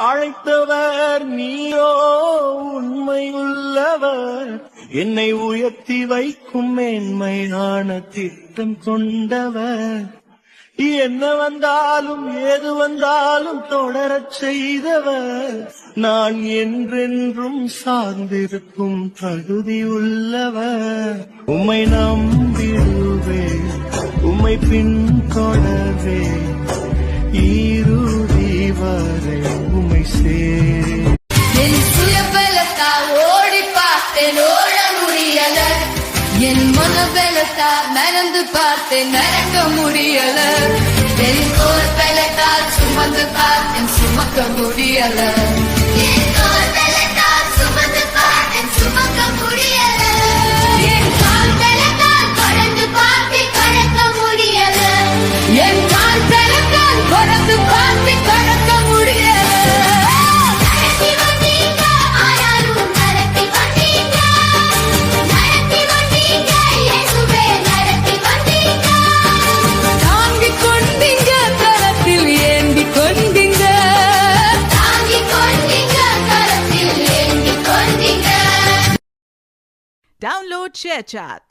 அழைத்தவர் நீயோ உண்மை உள்ளவர், என்னை உயர்த்தி வைக்கும் மேன்மையான திட்டம் கொண்டவர். என்ன வந்தாலும் ஏது வந்தாலும் தொடரச் செய்தவர், நான் என்றென்றும் சார்ந்திருக்கும் தகுதி உள்ளவர். உம்மை நம்பிடுவேன், உம்மை பின்தொடர்வே, இறுதி வரை உம்மை சேரே. என் சுயபலத்தா ஓடி பார்த்தேன், ஓட முடியல. என் மனபலத்தா நடந்து பார்த்தேன், நடக்க முடியல. என் தோல் பலத்தால் சுமந்து பார்த்தேன், சுமக்க முடியல. என் தோல் பலத்தால் சுமந்து பார்த்தேன், சுமக்க முடியல. என் கால் பலத்தால் கடந்து பார்த்தேன், கடக்க முடியல. என் கால் பலத்தால் கடந்து பார்த்தேன், கடக்க முடியல. Download ShareChat.